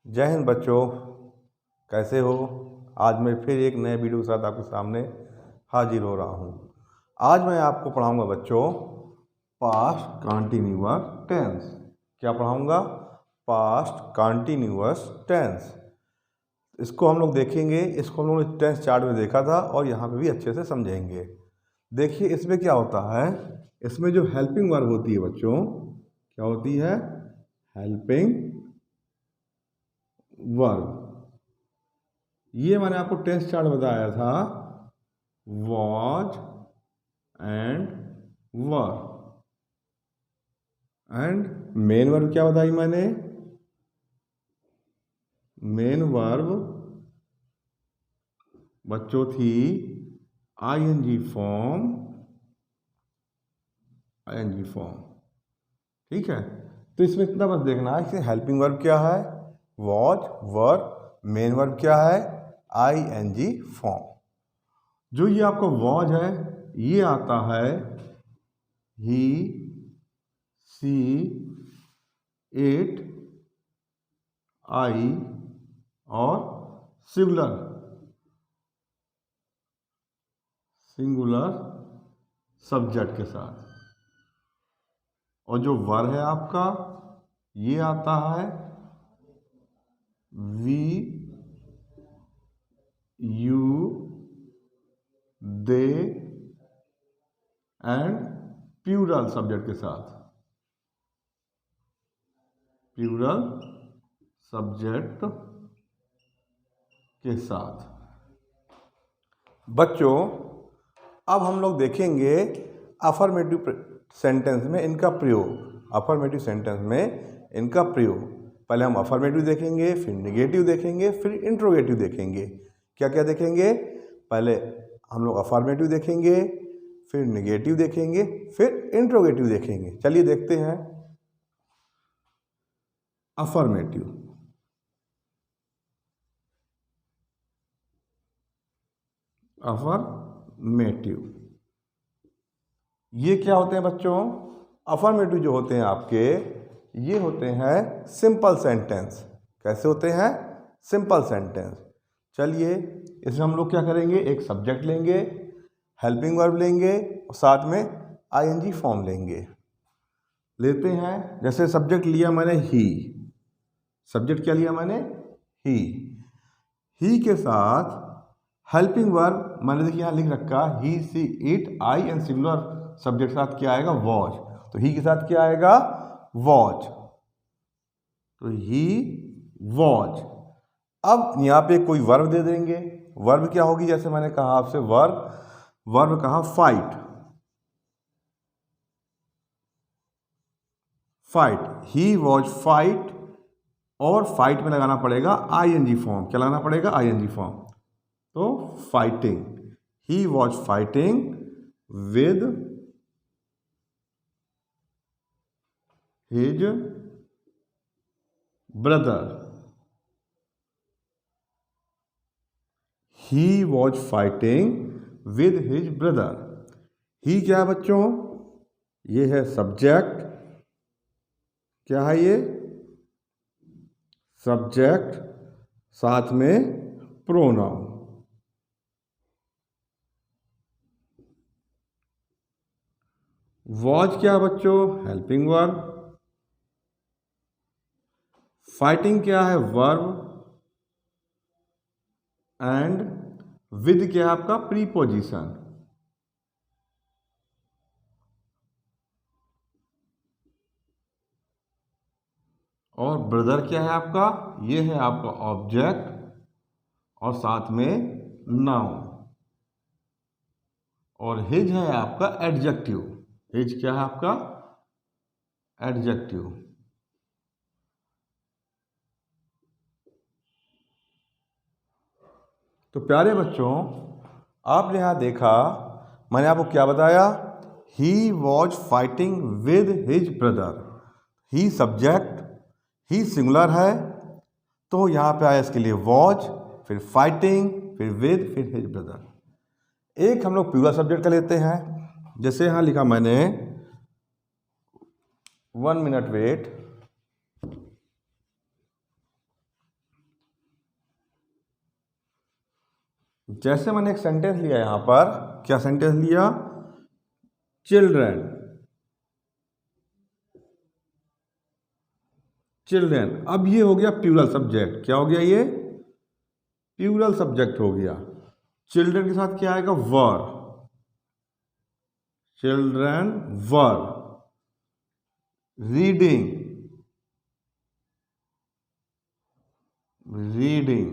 जय हिंद बच्चों, कैसे हो। आज मैं फिर एक नए वीडियो के साथ आपके सामने हाजिर हो रहा हूँ। आज मैं आपको पढ़ाऊँगा बच्चों पास्ट कंटिन्यूअस टेंस। क्या पढ़ाऊँगा? Past continuous tense. इसको हम लोग देखेंगे, इसको हम लोग टेंस चार्ट में देखा था और यहाँ पे भी अच्छे से समझेंगे। देखिए इसमें क्या होता है, इसमें जो हेल्पिंग वर्ब होती है बच्चों, क्या होती है? Helping verb. ये मैंने आपको टेंस चार्ट बताया था, was and were. And main verb क्या बताई मैंने? मेन वर्ब बच्चों थी आईएनजी फॉर्म। आईएनजी फॉर्म, ठीक है। तो इसमें इतना बस देखना है कि हेल्पिंग वर्ब क्या है, वॉज, वर। मेन वर्ब क्या है? ING form. जो ये आपका वॉज है, ये आता है ही, सी, इट, आई और सिंगुलर सब्जेक्ट के साथ। और जो वर है आपका, ये आता है we, you, they and plural subject के साथ। प्लूरल सब्जेक्ट के साथ। बच्चों अब हम लोग देखेंगे अफर्मेटिव सेंटेंस में इनका प्रयोग। अफर्मेटिव सेंटेंस में इनका प्रयोग, पहले हम अफर्मेटिव देखेंगे, फिर निगेटिव देखेंगे, फिर इंट्रोगेटिव देखेंगे। क्या क्या देखेंगे? पहले हम लोग अफर्मेटिव देखेंगे, फिर निगेटिव देखेंगे, फिर इंट्रोगेटिव देखेंगे। चलिए देखते हैं। अफर्मेटिव। अफर्मेटिव ये क्या होते हैं बच्चों? अफर्मेटिव जो होते हैं आपके, ये होते हैं सिंपल सेंटेंस। कैसे होते हैं? Simple sentence. चलिए इसमें हम लोग क्या करेंगे, एक सब्जेक्ट लेंगे, हेल्पिंग वर्ब लेंगे और साथ में आईएनजी फॉर्म लेंगे। लेते हैं, जैसे सब्जेक्ट लिया मैंने ही। सब्जेक्ट क्या लिया मैंने? ही। ही के साथ हेल्पिंग वर्ब मैंने देखिए यहाँ लिख रखा, he, she, it, I and singular subject के साथ क्या आएगा? वॉच। तो ही के साथ क्या आएगा? वॉच। तो ही वॉच। अब यहाँ पे कोई वर्ब दे देंगे। वर्ब क्या होगी? जैसे मैंने कहा आपसे वर्ब कहा fight. Fight, he watch fight. और फाइट में लगाना पड़ेगा आईएनजी फॉर्म। क्या लगाना पड़ेगा? ING form. तो fighting, he was fighting with his brother. He was fighting with his brother. He क्या है बच्चों? ये है सब्जेक्ट। क्या है ये? सब्जेक्ट, साथ में प्रोनाउन। वॉज क्या है बच्चों? Helping verb. फाइटिंग क्या है? वर्ब। एंड विद क्या है आपका? प्रीपोजिशन। और ब्रदर क्या है आपका? ये है आपका ऑब्जेक्ट और साथ में नाउन। और हिज है आपका एडजेक्टिव। हिज क्या है आपका? एडजेक्टिव। तो प्यारे बच्चों, आपने यहां देखा, मैंने आपको क्या बताया? ही was fighting with his brother. He subject, he singular है, तो यहां पे आया इसके लिए वॉज, फिर फाइटिंग, फिर विद, फिर हिज ब्रदर। एक हम लोग प्लूरल सब्जेक्ट का लेते हैं। जैसे यहां लिखा मैंने, 1 मिनट वेट। जैसे मैंने एक सेंटेंस लिया यहाँ पर, क्या सेंटेंस लिया? Children, children. अब ये हो गया प्लूरल सब्जेक्ट। क्या हो गया ये? प्लूरल सब्जेक्ट हो गया। चिल्ड्रन के साथ क्या आएगा? Were. Children were reading, reading,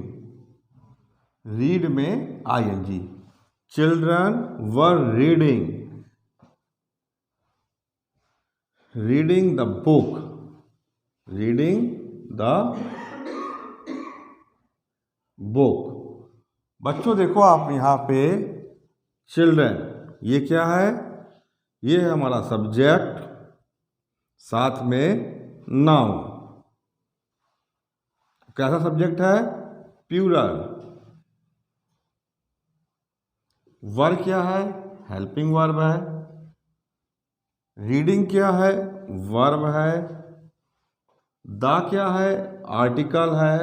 read में ING. Children were reading, reading the book, reading the book. बच्चों देखो आप यहाँ पे चिल्ड्रन, ये क्या है? ये है हमारा सब्जेक्ट, साथ में नाउन। कैसा सब्जेक्ट है? प्लूरल। वर्ब क्या है? हेल्पिंग वर्ब है। रीडिंग क्या है? वर्ब है। द क्या है? आर्टिकल है।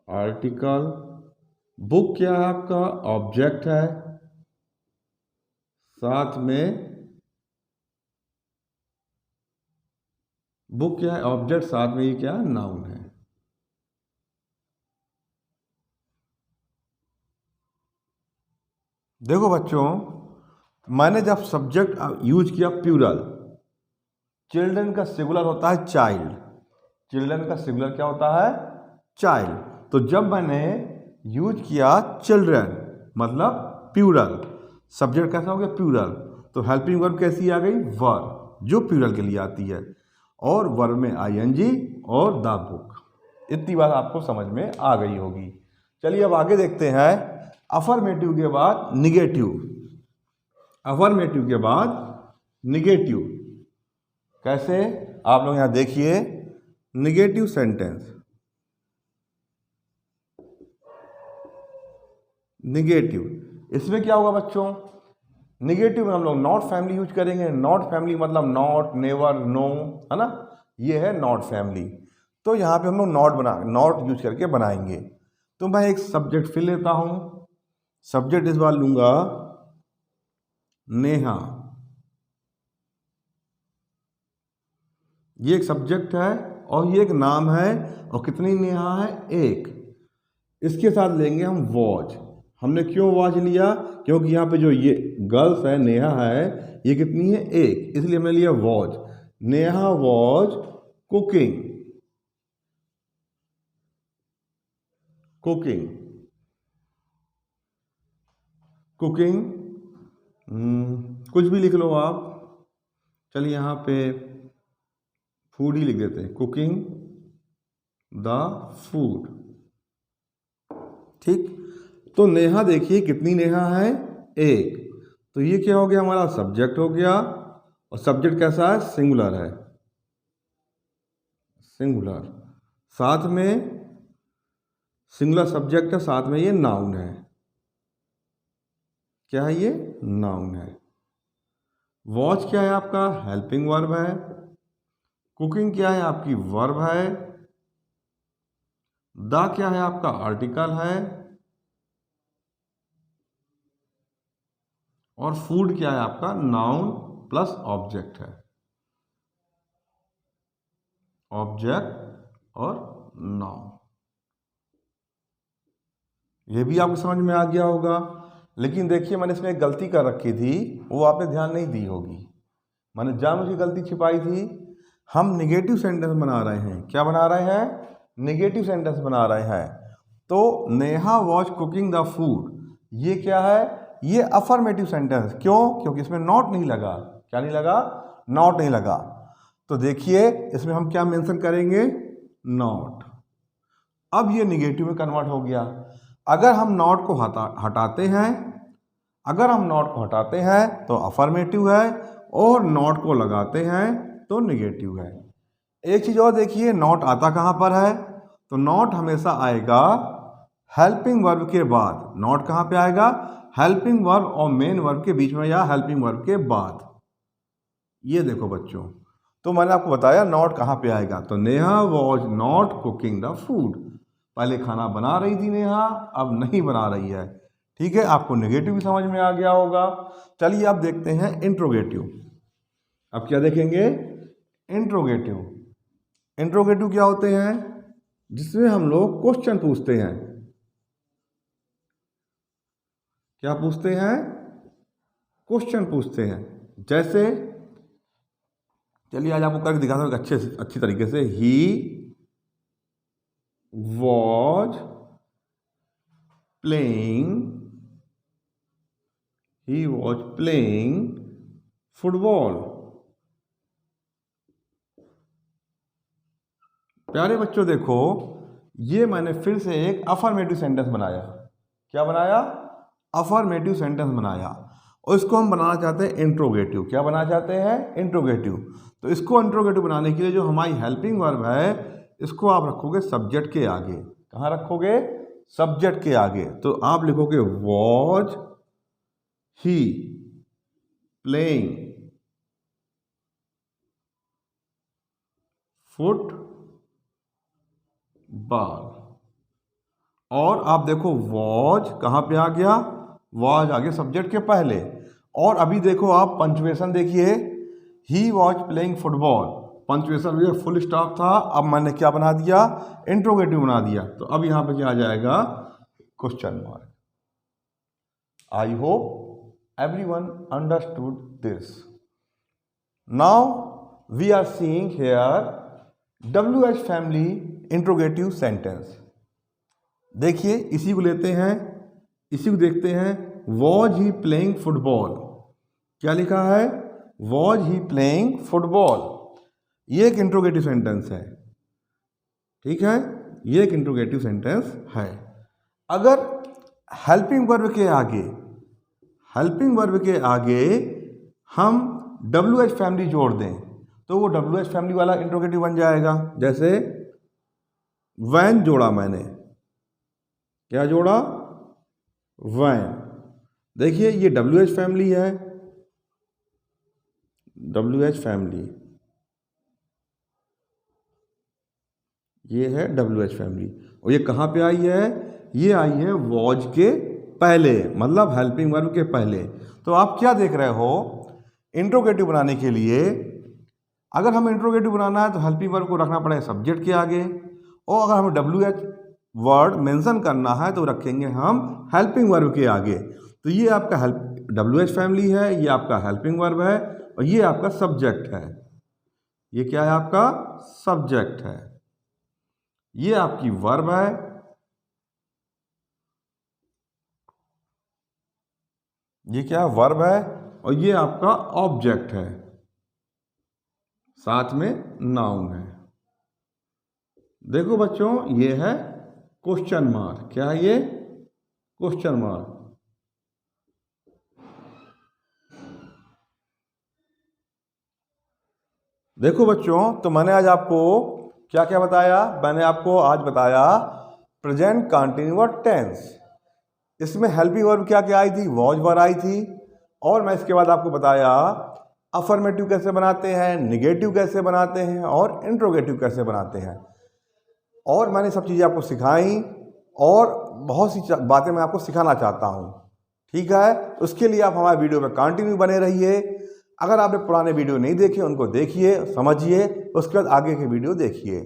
आर्टिकल। बुक क्या है आपका? ऑब्जेक्ट है। साथ में बुक क्या है? ऑब्जेक्ट, साथ में ये क्या है? नाउन है। देखो बच्चों, मैंने जब सब्जेक्ट यूज किया प्लूरल, चिल्ड्रन का सिंगुलर होता है चाइल्ड। चिल्ड्रन का सिंगुलर क्या होता है? चाइल्ड। तो जब मैंने यूज किया चिल्ड्रन मतलब प्लूरल, सब्जेक्ट कैसा हो गया? प्लूरल। तो हेल्पिंग वर्ब कैसी आ गई? वर्ब, जो प्लूरल के लिए आती है, और वर्ब में आईएनजी और द बुक। इतनी बात आपको समझ में आ गई होगी। चलिए अब आगे देखते हैं। अफर्मेटिव के बाद निगेटिव, अफर्मेटिव के बाद निगेटिव। कैसे? आप लोग यहां देखिए, निगेटिव सेंटेंस। निगेटिव, इसमें क्या होगा बच्चों? निगेटिव में हम लोग नॉट फैमिली यूज करेंगे। नॉट फैमिली मतलब नॉट, नेवर, नो, है ना? ये है नॉट फैमिली। तो यहाँ पे हम लोग नॉट यूज करके बनाएंगे। तो मैं एक सब्जेक्ट फिर लेता हूँ। सब्जेक्ट इस बार लूंगा नेहा। ये एक सब्जेक्ट है और ये एक नाम है। और कितनी नेहा है? एक। इसके साथ लेंगे हम वॉच। हमने क्यों वॉच लिया? क्योंकि यहाँ पे जो ये गर्ल्स है, नेहा है, ये कितनी है? एक। इसलिए हमने लिया watch. Neha watch cooking, cooking, cooking. कुछ भी लिख लो आप। चलिए यहाँ पे फूड ही लिख देते हैं, कुकिंग द फूड। ठीक। तो नेहा देखिए कितनी नेहा है? एक। तो ये क्या हो गया? हमारा सब्जेक्ट हो गया। और सब्जेक्ट कैसा है? सिंगुलर है, सिंगुलर। साथ में सिंगुलर सब्जेक्ट है, साथ में ये नाउन है। क्या है ये? नाउन है। वॉच क्या है आपका? हेल्पिंग वर्ब है। कुकिंग क्या है आपकी? वर्ब है। द क्या है आपका? आर्टिकल है। और फूड क्या है आपका? नाउन प्लस ऑब्जेक्ट है। ऑब्जेक्ट और नाउन। ये भी आपको समझ में आ गया होगा। लेकिन देखिए, मैंने इसमें एक गलती कर रखी थी, वो आपने ध्यान नहीं दी होगी। मैंने जानबूझ के गलती छिपाई थी। हम निगेटिव सेंटेंस बना रहे हैं। क्या बना रहे हैं? निगेटिव सेंटेंस बना रहे हैं। तो Neha was cooking the food, ये क्या है? ये अफर्मेटिव सेंटेंस। क्यों? क्योंकि इसमें नॉट नहीं लगा। क्या नहीं लगा? नॉट नहीं लगा। तो देखिए इसमें हम क्या मेंशन करेंगे? नॉट। अब ये निगेटिव में कन्वर्ट हो गया। अगर हम नॉट को हटाते हैं, अगर हम नॉट को हटाते हैं तो अफर्मेटिव है, और नॉट को लगाते हैं तो निगेटिव है। एक चीज़ और देखिए, नॉट आता कहाँ पर है? तो नॉट हमेशा आएगा हेल्पिंग वर्ब के बाद। नॉट कहाँ पे आएगा? हेल्पिंग वर्ब और मेन वर्ब के बीच में, या हेल्पिंग वर्ब के बाद। ये देखो बच्चों, तो मैंने आपको बताया नॉट कहाँ पे आएगा। तो Neha was not cooking the food. पहले खाना बना रही थी नेहा, अब नहीं बना रही है। ठीक है, आपको नेगेटिव भी समझ में आ गया होगा। चलिए अब देखते हैं इंट्रोगेटिव। अब क्या देखेंगे? इंट्रोगेटिव। इंट्रोगेटिव क्या होते हैं? जिसमें हम लोग क्वेश्चन पूछते हैं। क्या पूछते हैं? क्वेश्चन पूछते हैं। जैसे चलिए आज आपको करके दिखाता हूँ अच्छी तरीके से। He was playing football. प्यारे बच्चों देखो, ये मैंने फिर से एक अफर्मेटिव सेंटेंस बनाया। क्या बनाया? अफर्मेटिव सेंटेंस बनाया। और इसको हम बनाना चाहते हैं इंट्रोगेटिव। क्या बनाना चाहते हैं? इंट्रोगेटिव। तो इसको इंट्रोगेटिव बनाने के लिए जो हमारी हेल्पिंग वर्ब है, इसको आप रखोगे सब्जेक्ट के आगे। कहाँ रखोगे? सब्जेक्ट के आगे। तो आप लिखोगे वॉज ही प्लेइंग फुटबॉल। और आप देखो वॉज कहाँ पे आ गया? वॉज आ गया सब्जेक्ट के पहले। और अभी देखो आप पंचुएशन देखिए, he was playing football, punctuation ये फुल स्टॉप था। अब मैंने क्या बना दिया? इंट्रोगेटिव बना दिया। तो अब यहाँ पे क्या आ जाएगा? Question mark. I hope everyone understood this. Now we are seeing here WH family interrogative sentence. देखिए इसी को लेते हैं, इसी को देखते हैं। Was he playing football. क्या लिखा है? Was he playing football. ये एक इंट्रोगेटिव सेंटेंस है। ठीक है, ये एक इंट्रोगेटिव सेंटेंस है। अगर हेल्पिंग वर्ब के आगे हम WH फैमिली जोड़ दें तो वो WH फैमिली वाला इंट्रोगेटिव बन जाएगा। जैसे वैन जोड़ा मैंने। क्या जोड़ा? वैन। देखिए ये WH फैमिली है, WH फैमिली, ये है WH फैमिली। और ये कहाँ पे आई है? ये आई है वॉज के पहले, मतलब हेल्पिंग वर्ब के पहले। तो आप क्या देख रहे हो? इंट्रोगेटिव बनाने के लिए अगर हमें इंट्रोगेटिव बनाना है तो हेल्पिंग वर्ब को रखना पड़ेगा सब्जेक्ट के आगे। और अगर हमें WH वर्ड मेंशन करना है तो रखेंगे हम हेल्पिंग वर्ब के आगे। तो ये आपका WH फैमिली है, ये आपका हेल्पिंग वर्ब है, और ये आपका सब्जेक्ट है। ये क्या है? आपका सब्जेक्ट है। ये आपकी वर्ब है, ये क्या वर्ब है, और ये आपका ऑब्जेक्ट है, साथ में नाउन है। देखो बच्चों ये है क्वेश्चन मार्क। क्या है ये? Question mark. देखो बच्चों, तो मैंने आज आपको क्या क्या बताया? मैंने आपको आज बताया प्रेजेंट कंटीन्यूअस टेंस। इसमें हेल्पिंग वर्ब क्या क्या आई थी? वॉज वर्ब आई थी। और मैं इसके बाद आपको बताया अफर्मेटिव कैसे बनाते हैं, निगेटिव कैसे बनाते हैं, और इंट्रोगेटिव कैसे बनाते हैं। और मैंने सब चीज़ें आपको सिखाई, और बहुत सी बातें मैं आपको सिखाना चाहता हूँ। ठीक है, उसके लिए आप हमारे वीडियो में कंटिन्यू बने रहिए। अगर आपने पुराने वीडियो नहीं देखे उनको देखिए, समझिए, उसके बाद आगे के वीडियो देखिए।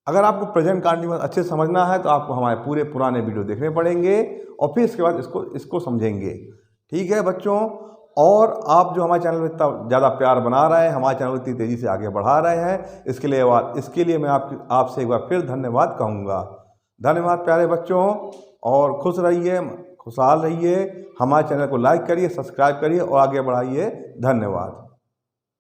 अगर आपको प्रेजेंट कंटीन्यूअस अच्छे समझना है तो आपको हमारे पूरे पुराने वीडियो देखने पड़ेंगे, और फिर इसके बाद इसको समझेंगे। ठीक है बच्चों, और आप जो हमारे चैनल में इतना ज़्यादा प्यार बना रहे हैं, हमारे चैनल को इतनी तेज़ी से आगे बढ़ा रहे हैं, इसके लिए मैं आपसे एक बार फिर धन्यवाद कहूँगा। धन्यवाद प्यारे बच्चों, और खुश रहिए, खुशहाल रहिए। हमारे चैनल को लाइक करिए, सब्सक्राइब करिए और आगे बढ़ाइए। धन्यवाद।